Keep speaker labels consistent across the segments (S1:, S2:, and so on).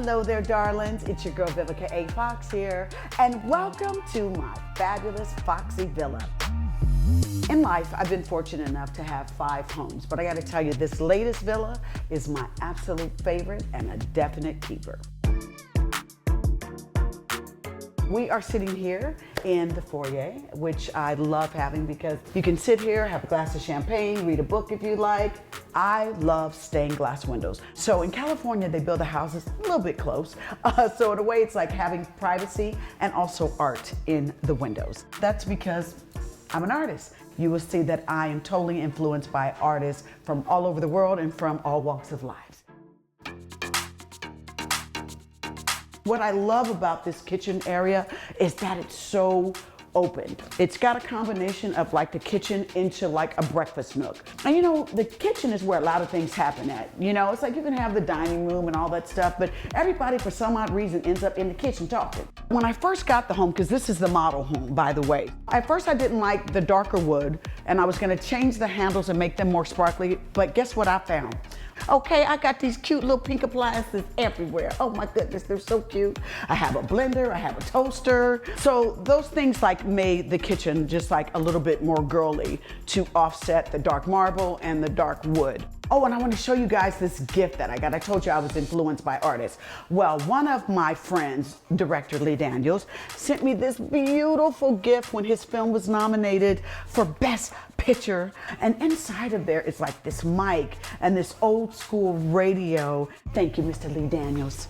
S1: Hello there, darlings. It's your girl, Vivica A. Fox here, and welcome to my fabulous Foxy Villa. In life, I've been fortunate enough to have 5 homes, but I gotta tell you, this latest villa is my absolute favorite and a definite keeper. We are sitting here in the foyer, which I love having because you can sit here, have a glass of champagne, read a book if you like. I love stained glass windows. So in California, they build the houses a little bit close. So in a way, it's like having privacy and also art in the windows. That's because I'm an artist. You will see that I am totally influenced by artists from all over the world and from all walks of life. What I love about this kitchen area is that it's so open. It's got a combination of like the kitchen into like a breakfast nook. And you know, the kitchen is where a lot of things happen at. You know, it's like you can have the dining room and all that stuff, but everybody for some odd reason ends up in the kitchen talking. When I first got the home, because this is the model home, by the way, at first I didn't like the darker wood and I was gonna change the handles and make them more sparkly, but guess what I found? Okay, I got these cute little pink appliances everywhere. Oh my goodness, they're so cute. I have a blender, I have a toaster. So those things like made the kitchen just like a little bit more girly to offset the dark marble and the dark wood. Oh, and I want to show you guys this gift that I got. I told you I was influenced by artists. Well, one of my friends, director Lee Daniels, sent me this beautiful gift when his film was nominated for Best Picture. And inside of there is like this mic and this old school radio. Thank you, Mr. Lee Daniels.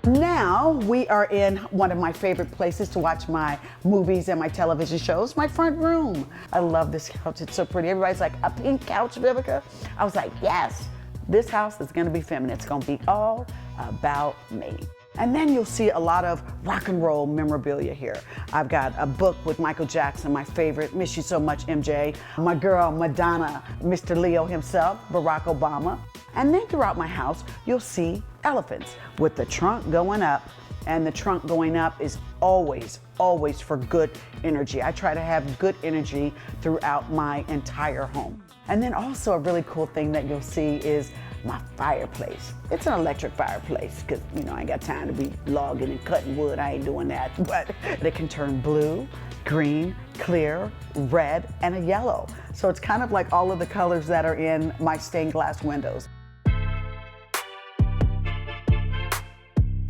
S1: Now we are in one of my favorite places to watch my movies and my television shows, my front room. I love this couch, it's so pretty. Everybody's like, a pink couch, Vivica? I was like, yes, this house is gonna be feminine. It's gonna be all about me. And then you'll see a lot of rock and roll memorabilia here. I've got a book with Michael Jackson, my favorite, Miss You So Much, MJ. My girl, Madonna, Mr. Leo himself, Barack Obama. And then throughout my house, you'll see elephants with the trunk going up, and the trunk going up is always, always for good energy. I try to have good energy throughout my entire home. And then also a really cool thing that you'll see is my fireplace. It's an electric fireplace because, you know, I ain't got time to be logging and cutting wood. I ain't doing that. But it can turn blue, green, clear, red, and a yellow. So it's kind of like all of the colors that are in my stained glass windows.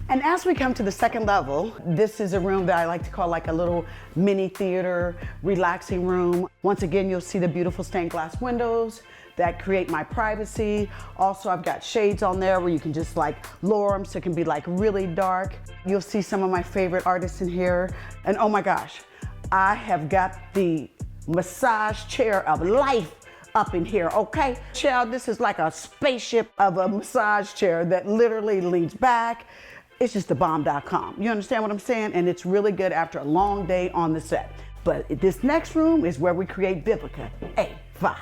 S1: And as we come to the second level, this is a room that I like to call like a little mini theater, relaxing room. Once again, you'll see the beautiful stained glass windows that create my privacy. Also, I've got shades on there where you can just like lower them so it can be like really dark. You'll see some of my favorite artists in here. And oh my gosh, I have got the massage chair of life up in here, okay? Child, this is like a spaceship of a massage chair that literally leans back. It's just thebomb.com. You understand what I'm saying? And it's really good after a long day on the set. But this next room is where we create Vivica A. Fox.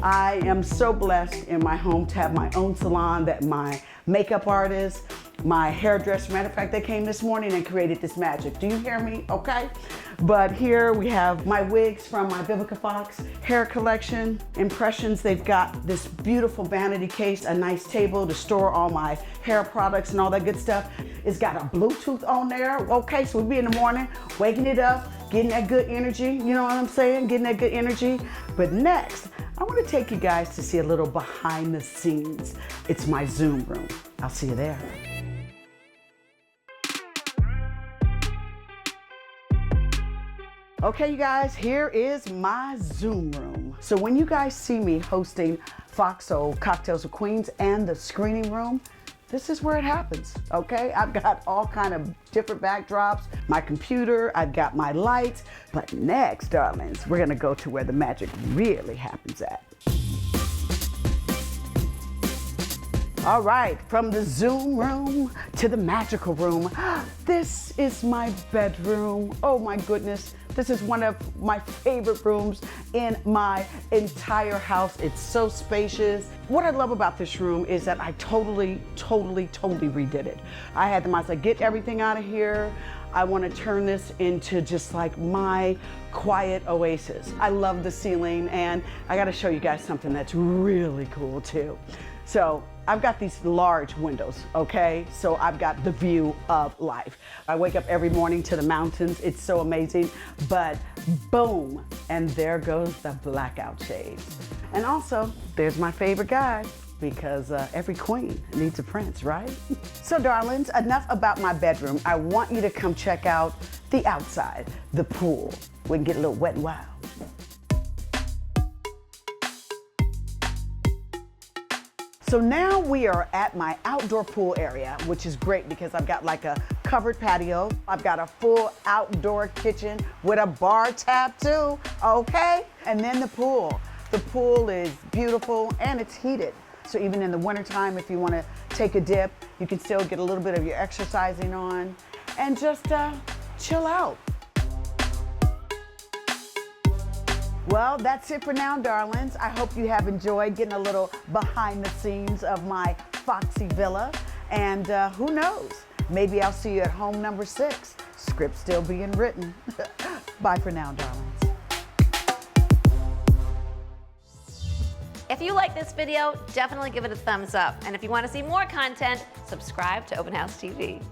S1: I am so blessed in my home to have my own salon that my makeup artist, my hairdresser, matter of fact, they came this morning and created this magic. Do you hear me? Okay. But here we have my wigs from my Vivica Fox hair collection, impressions. They've got this beautiful vanity case, a nice table to store all my hair products and all that good stuff. It's got a Bluetooth on there. Okay, so we'll be in the morning, waking it up, getting that good energy. You know what I'm saying? Getting that good energy. But next, I want to take you guys to see a little behind the scenes. It's my Zoom room. I'll see you there. Okay, you guys, here is my Zoom room. So when you guys see me hosting Foxo Cocktails with Queens and the screening room, this is where it happens, okay? I've got all kind of different backdrops, my computer, I've got my lights, but next, darlings, we're gonna go to where the magic really happens at. All right, from the Zoom room to the magical room, this is my bedroom. Oh my goodness. This is one of my favorite rooms in my entire house. It's so spacious. What I love about this room is that I totally redid it. I had them, I said, get everything out of here. I want to turn this into just like my quiet oasis. I love the ceiling, and I got to show you guys something that's really cool too. So I've got these large windows, okay? So I've got the view of life. I wake up every morning to the mountains. It's so amazing, but boom, and there goes the blackout shades. And also, there's my favorite guy, because every queen needs a prince, right? So darlings, enough about my bedroom. I want you to come check out the outside, the pool. We can get a little wet and wild. So now we are at my outdoor pool area, which is great because I've got like a covered patio. I've got a full outdoor kitchen with a bar tab too, okay? And then the pool. The pool is beautiful and it's heated. So even in the wintertime, if you want to take a dip, you can still get a little bit of your exercising on and just chill out. Well, that's it for now, darlings. I hope you have enjoyed getting a little behind the scenes of my foxy villa. And who knows, maybe I'll see you at home number 6. Script still being written. Bye for now, darlings.
S2: If you like this video, definitely give it a thumbs up. And if you want to see more content, subscribe to Open House TV.